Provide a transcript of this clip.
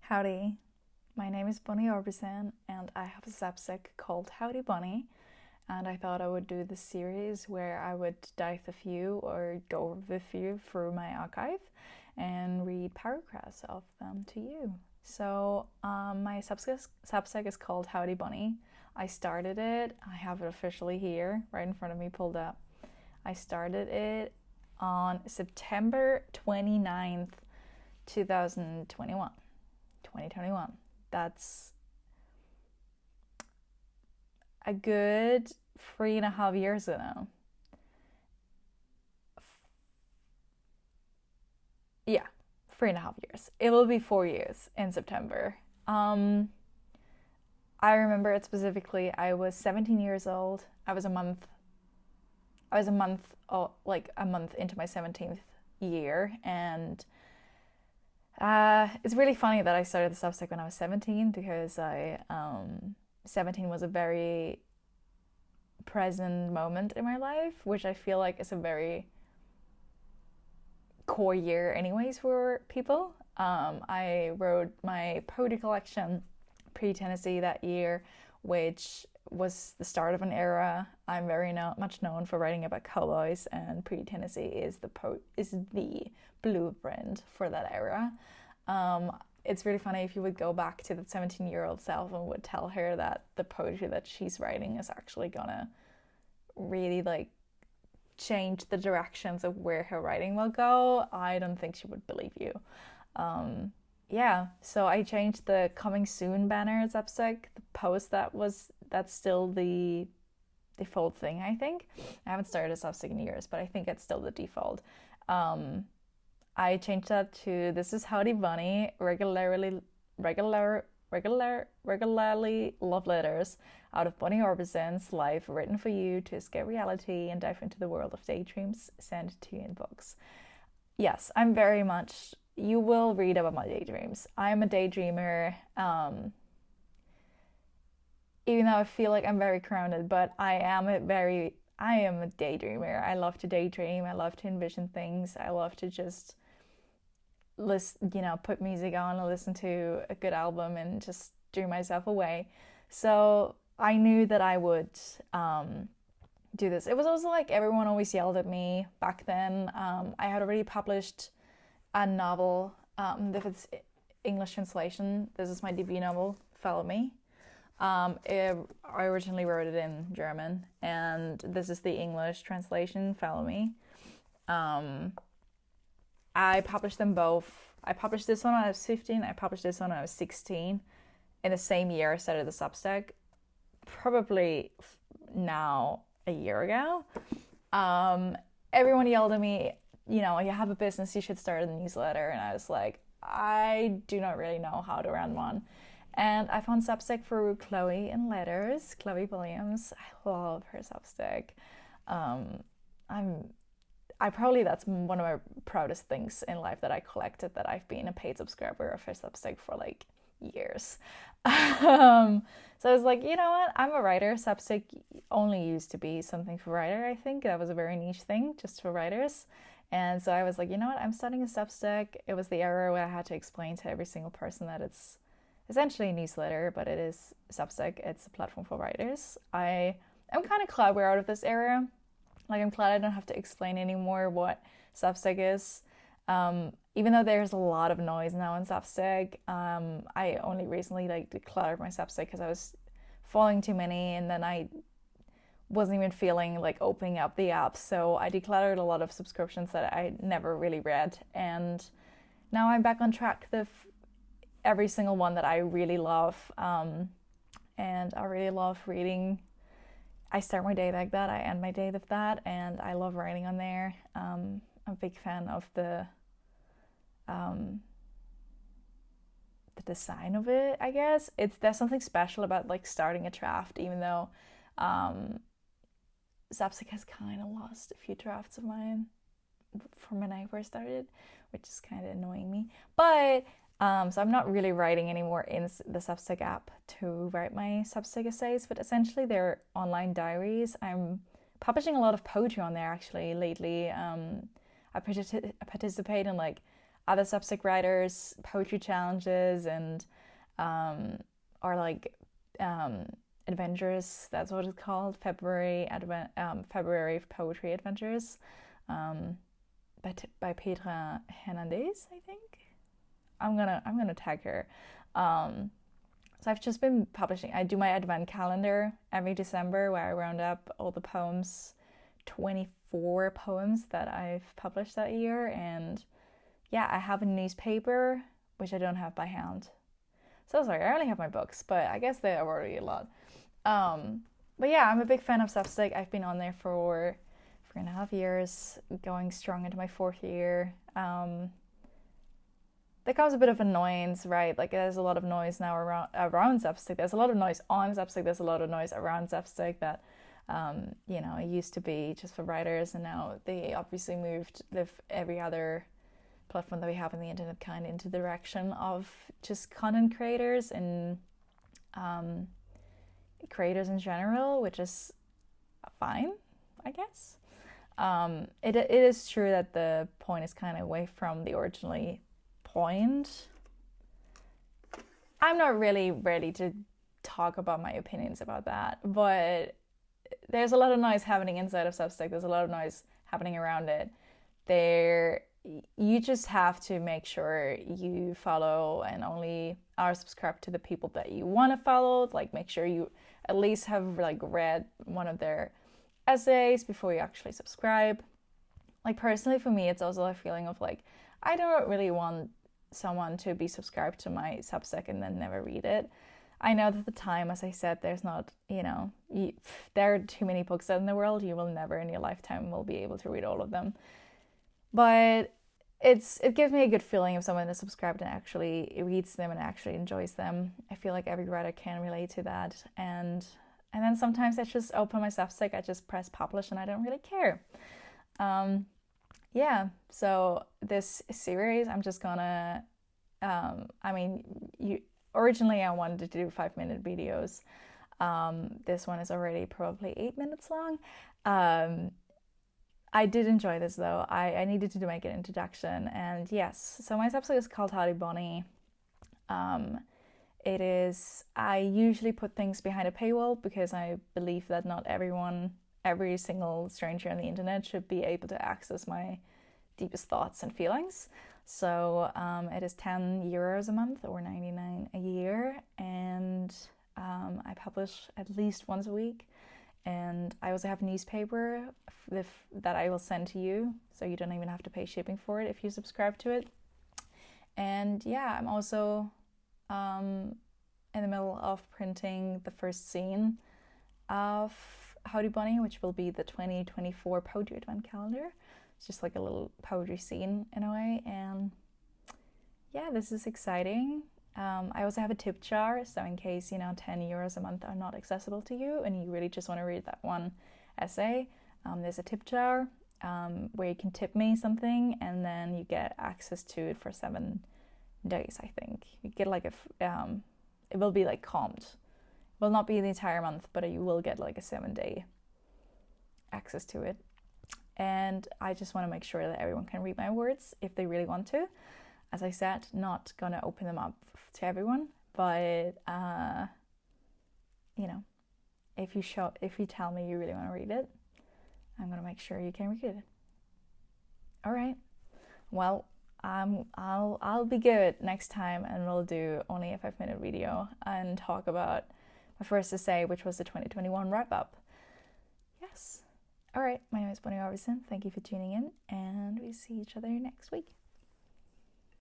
Howdy, my name is Bonnie Orbison and I have a Substack called Howdy Bonnie, and I thought I would do this series where I would dive a few or go over a few through my archive and read paragraphs of them to you. So my Substack is called Howdy Bonnie. I started it, I have it officially here, right in front of me pulled up. I started it on September 29th, 2021. That's a good 3.5 years ago. Yeah, 3.5 years. It will be 4 years in September. I remember it specifically. I was 17 years old. I was a month into my 17th year, and it's really funny that I started the Substack when I was 17 because 17 was a very present moment in my life, which I feel like is a very core year anyways for people. I wrote my poetry collection, Pretty Tennessee, that year, which was the start of an era. I'm very much known for writing about cowboys, and Pretty Tennessee is the blueprint for that era. It's really funny if you would go back to the 17-year-old self and would tell her that the poetry that she's writing is actually gonna really change the directions of where her writing will go. I don't think she would believe you. So I changed the coming soon banner at Substack. The post that's still the default thing, I think. I haven't started a Substack in years, but I think it's still the default. I changed that to "This is Howdy Bonnie, regularly love letters out of Bonnie Orbison's life, written for you to escape reality and dive into the world of daydreams, sent to you in books." Yes, I'm very much, you will read about my daydreams. I'm a daydreamer, even though I feel like I'm very grounded, but I am a daydreamer. I love to daydream. I love to envision things. I love to just put music on and listen to a good album and just dream myself away. So I knew that I would do this. It was also like everyone always yelled at me back then. I had already published a novel. If it's English translation, this is my debut novel, Follow Me. I originally wrote it in German, and this is the English translation, Follow Me. I published them both. I published this one when I was 15. I published this one when I was 16. In the same year I started the Substack, probably now a year ago. Everyone yelled at me, you have a business, you should start a newsletter. And I was like, I do not really know how to run one. And I found Substack through Chloe in Letters, Chloe Williams. I love her Substack. That's one of my proudest things in life that I collected, that I've been a paid subscriber of her Substack for years. So I was like, you know what? I'm a writer. Substack only used to be something for writer. I think that was a very niche thing just for writers. And so I was like, you know what? I'm starting a Substack. It was the era where I had to explain to every single person that it's essentially a newsletter, but it is Substack. It's a platform for writers. I'm kind of glad we're out of this era. I'm glad I don't have to explain anymore what Substack is. Even though there's a lot of noise now in Substack, I only recently decluttered my Substack because I was following too many, and then I wasn't even feeling opening up the app. So I decluttered a lot of subscriptions that I never really read, and now I'm back on track with every single one that I really love. And I really love reading. I start my day like that, I end my day with that, and I love writing on there. I'm a big fan of the design of it, I guess. There's something special about starting a draft, even though Substack has kind of lost a few drafts of mine from when I first started, which is kind of annoying me. But so I'm not really writing anymore in the Substack app to write my Substack essays, but essentially they're online diaries. I'm publishing a lot of poetry on there actually lately. I participate in other Substack writers, poetry challenges, and or like adventures. That's what it's called. February poetry adventures, by Petra Hernandez, I think. I'm gonna tag her. So I've just been publishing. I do my advent calendar every December where I round up all the poems, 24 poems that I've published that year. And yeah, I have a newspaper, which I don't have by hand. So sorry, I only have my books, but I guess they are already a lot. But yeah, I'm a big fan of Substack. I've been on there for 3.5 years, going strong into my 4th year. There comes a bit of annoyance, right? Like there's a lot of noise now around Substack. There's a lot of noise on Substack. There's a lot of noise around Substack that, it used to be just for writers, and now they obviously moved every other platform that we have on the internet kind of into the direction of just content creators and creators in general, which is fine, I guess. It is true that the point is kind of away from the originally point. I'm not really ready to talk about my opinions about that, but there's a lot of noise happening inside of Substack. There's a lot of noise happening around it. You just have to make sure you follow and only are subscribed to the people that you want to follow. Like make sure you at least have like read one of their essays before you actually subscribe. Like personally for me, it's also a feeling of like, I don't really want someone to be subscribed to my Substack and then never read it. I know that at the time, as I said, there's not, there are too many books out in the world. You will never in your lifetime will be able to read all of them. But it gives me a good feeling if someone is subscribed and actually reads them and actually enjoys them. I feel like every writer can relate to that. And then sometimes I just open my Substack, I just press publish and I don't really care. So this series, I'm just gonna, originally I wanted to do 5-minute videos. This one is already probably 8 minutes long. I did enjoy this though. I needed to make an introduction, and yes, so my Substack is called Howdy Bonnie. I usually put things behind a paywall because I believe that not every single stranger on the internet should be able to access my deepest thoughts and feelings. So it is €10 a month or 99 a year, and I publish at least once a week. And I also have a newspaper that I will send to you, so you don't even have to pay shipping for it if you subscribe to it. And yeah, I'm also in the middle of printing the first scene of Howdy Bonnie, which will be the 2024 Poetry Advent Calendar. It's just like a little poetry scene in a way, and yeah, this is exciting. I also have a tip jar, so in case, €10 a month are not accessible to you and you really just want to read that one essay, there's a tip jar where you can tip me something and then you get access to it for 7 days, I think. You get like it will be like comped. It will not be the entire month, but you will get like a 7-day access to it. And I just want to make sure that everyone can read my words if they really want to. As I said, not gonna open them up to everyone, but if you tell me you really want to read it, I'm gonna make sure you can read it. All right. Well, I'll be good next time, and we'll do only a 5-minute video and talk about my first essay, which was the 2021 wrap up. Yes. All right. My name is Bonnie Arvidsson. Thank you for tuning in, and we see each other next week.